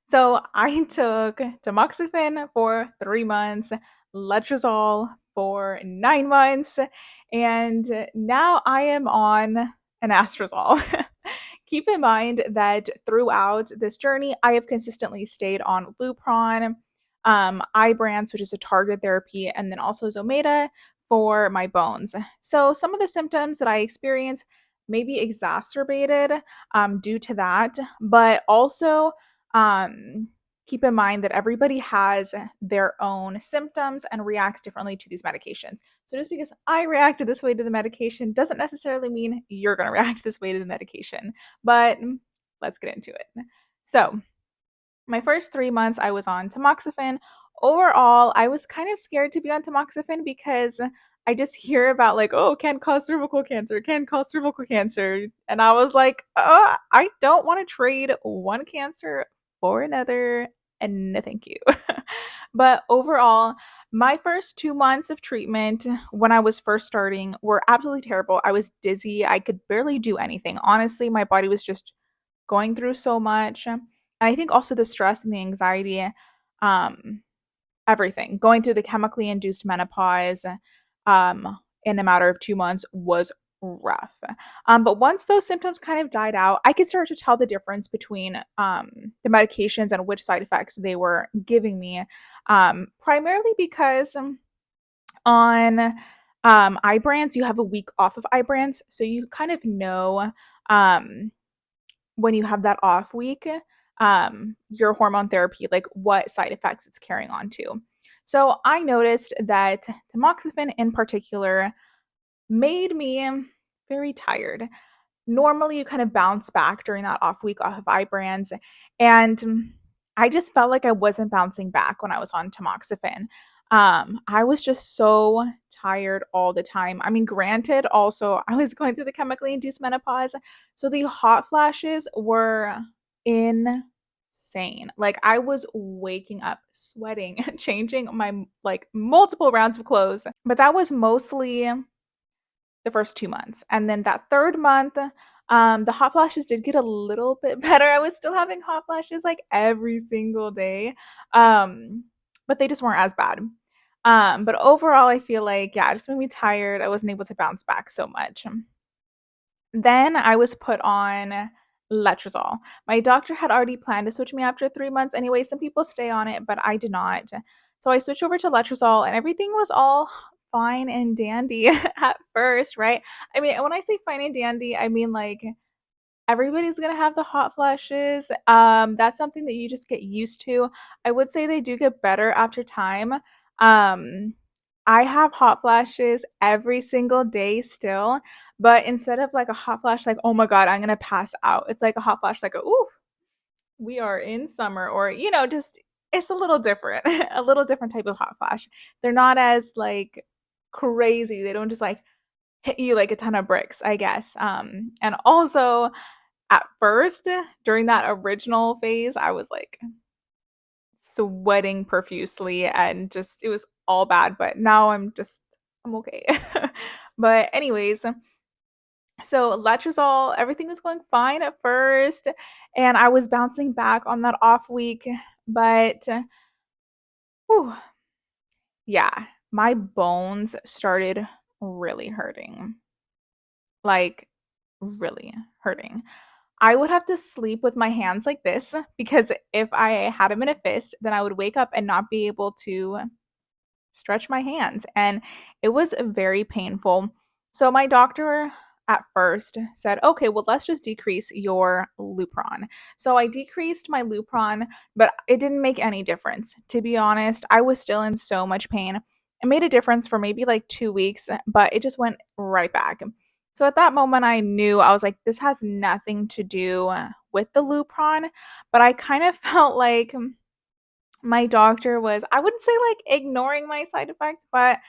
So I took tamoxifen for 3 months, letrozole for 9 months, and now I am on anastrozole. Keep in mind that throughout this journey, I have consistently stayed on Lupron, Ibrance, which is a targeted therapy, and then also Zometa for my bones. So some of the symptoms that I experience may be exacerbated due to that, but also um, keep in mind that everybody has their own symptoms and reacts differently to these medications. So just because I reacted this way to the medication doesn't necessarily mean you're going to react this way to the medication. But let's get into it. So, my first 3 months, I was on tamoxifen. Overall, I was kind of scared to be on tamoxifen because I just hear about like, oh, can cause cervical cancer, can cause cervical cancer. And I was like, I don't want to trade one cancer for another. And no, thank you. But overall, my first 2 months of treatment when I was first starting were absolutely terrible. I was dizzy. I could barely do anything. Honestly, my body was just going through so much. And I think also the stress and the anxiety, um, everything, going through the chemically induced menopause in a matter of 2 months was rough. But once those symptoms kind of died out, I could start to tell the difference between the medications and which side effects they were giving me, primarily because on Ibrance, you have a week off of Ibrance, so you kind of know um, when you have that off week, your hormone therapy, like what side effects it's carrying on to. So I noticed that tamoxifen in particular made me very tired. Normally, you kind of bounce back during that off week off of Ibrance, and I just felt like I wasn't bouncing back when I was on tamoxifen. I was just so tired all the time. I mean, granted, also I was going through the chemically induced menopause, so the hot flashes were insane. Like I was waking up, sweating, changing my like multiple rounds of clothes. But that was mostly the first 2 months. And then that third month, the hot flashes did get a little bit better. I was still having hot flashes like every single day, um, but they just weren't as bad. But overall, I feel like, yeah, it just made me tired. I wasn't able to bounce back so much. Then I was put on letrozole. My doctor had already planned to switch me after 3 months anyway. Some people stay on it, but I did not. So I switched over to letrozole, and everything was all fine and dandy at first, right? I mean, when I say fine and dandy, I mean like everybody's gonna have the hot flashes. That's something that you just get used to. I would say they do get better after time. Um, I have hot flashes every single day still, but instead of like a hot flash, like, oh my God, I'm gonna pass out, it's like a hot flash, like, ooh, we are in summer, or, just it's a little different, a little different type of hot flash. They're not as like crazy. They don't just like hit you like a ton of bricks, I guess. And also at first, during that original phase, I was like sweating profusely and just it was all bad, but now I'm okay. But anyways, so letrozole, everything was going fine at first, and I was bouncing back on that off week, but whew, yeah, my bones started really hurting. Like really hurting. I would have to sleep with my hands like this because if I had them in a fist, then I would wake up and not be able to stretch my hands. And it was very painful. So my doctor at first said, okay, well, let's just decrease your Lupron. So I decreased my Lupron, but it didn't make any difference. To be honest, I was still in so much pain. It made a difference for maybe like 2 weeks, but it just went right back. So at that moment, I knew I was like, this has nothing to do with the Lupron, but I kind of felt like my doctor was, I wouldn't say like ignoring my side effects, but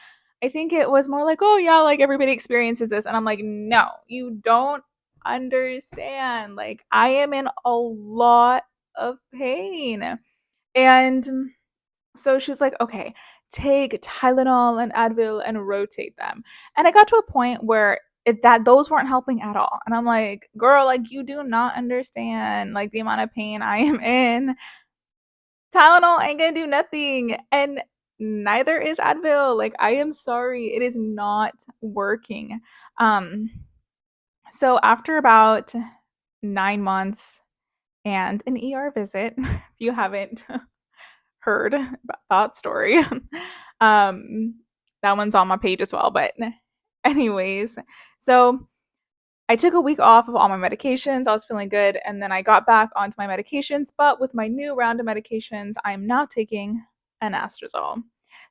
I think it was more like, oh yeah, like everybody experiences this. And I'm like, no, you don't understand. Like I am in a lot of pain. And so she was like, okay, take Tylenol and Advil and rotate them. And I got to a point where that those weren't helping at all. And I'm like, girl, like you do not understand like the amount of pain I am in. Tylenol ain't gonna do nothing. And neither is Advil. Like, I am sorry. It is not working. Um, so after about 9 months and an ER visit, if you haven't heard about that story, um, that one's on my page as well. But anyways, so I took a week off of all my medications. I was feeling good. And then I got back onto my medications. But with my new round of medications, I'm now taking anastrozole.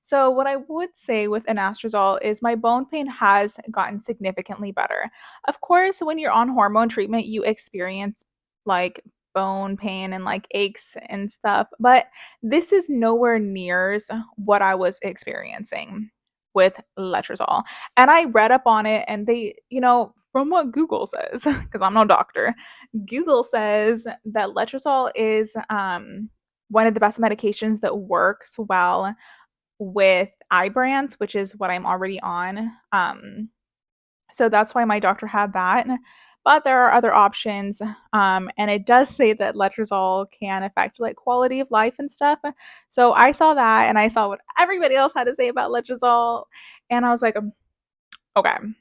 So, what I would say with anastrozole is my bone pain has gotten significantly better. Of course, when you're on hormone treatment, you experience like bone pain and like aches and stuff. But this is nowhere near what I was experiencing with letrozole. And I read up on it, and they, from what Google says, because I'm no doctor, Google says that letrozole is one of the best medications that works well with Ibrance, which is what I'm already on. So that's why my doctor had that. But there are other options, and it does say that letrozole can affect like quality of life and stuff. So I saw that, and I saw what everybody else had to say about letrozole, and I was like, okay, I'm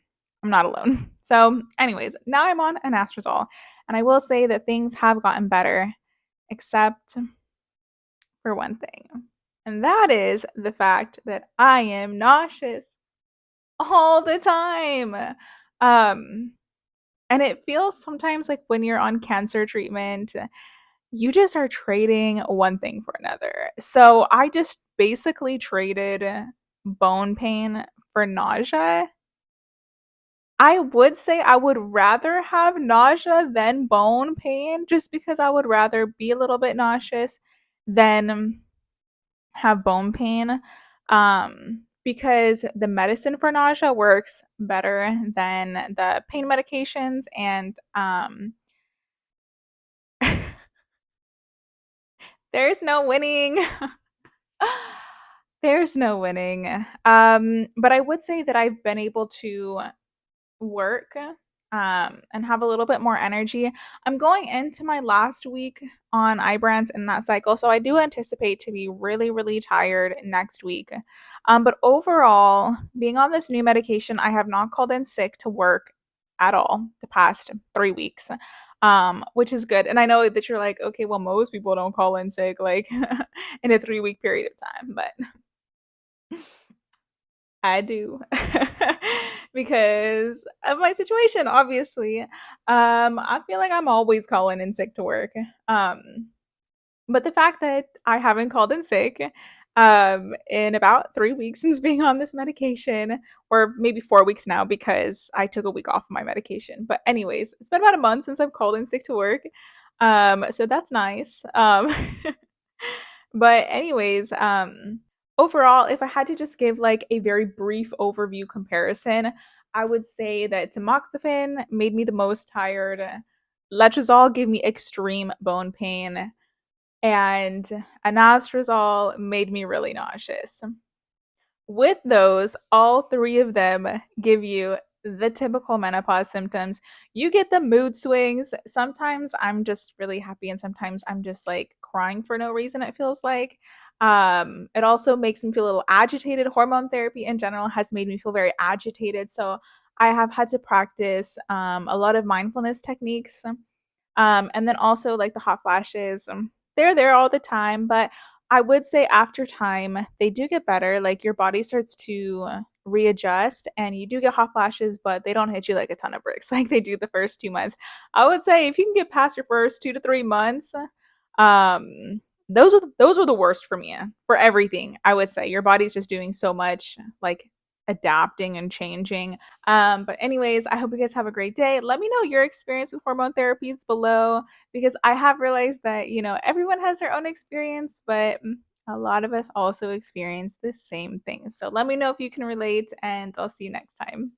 not alone. So, anyways, now I'm on anastrozole, and I will say that things have gotten better, except for one thing, and that is the fact that I am nauseous all the time. Um, and it feels sometimes like when you're on cancer treatment, you just are trading one thing for another. So I just basically traded bone pain for nausea. I would say I would rather have nausea than bone pain just because I would rather be a little bit nauseous than have bone pain. Because the medicine for nausea works better than the pain medications, and there's no winning. There's no winning. But I would say that I've been able to work and have a little bit more energy. I'm going into my last week on Ibrance in that cycle, so I do anticipate to be really, really tired next week. But overall, being on this new medication, I have not called in sick to work at all the past 3 weeks. Which is good. And I know that you're like, okay, well, most people don't call in sick like in a 3 week period of time, but I do. Because of my situation, obviously. I feel like I'm always calling in sick to work. But the fact that I haven't called in sick in about 3 weeks since being on this medication, or maybe 4 weeks now because I took a week off of my medication. But anyways, it's been about a month since I've called in sick to work. So that's nice. But anyways, overall, if I had to just give like a very brief overview comparison, I would say that tamoxifen made me the most tired. Letrozole gave me extreme bone pain, and anastrozole made me really nauseous. With those, all three of them give you the typical menopause symptoms. You get the mood swings. Sometimes I'm just really happy, and sometimes I'm just like crying for no reason, it feels like. It also makes me feel a little agitated. Hormone therapy in general has made me feel very agitated. So I have had to practice a lot of mindfulness techniques. And then also like the hot flashes, they're there all the time, but I would say after time they do get better. Like your body starts to readjust, and you do get hot flashes, but they don't hit you like a ton of bricks like they do the first 2 months. I would say if you can get past your first 2 to 3 months, um, those were the worst for me for everything. I would say your body's just doing so much, like adapting and changing. But anyways, I hope you guys have a great day. Let me know your experience with hormone therapies below, because I have realized that, everyone has their own experience, but a lot of us also experience the same things. So let me know if you can relate, and I'll see you next time.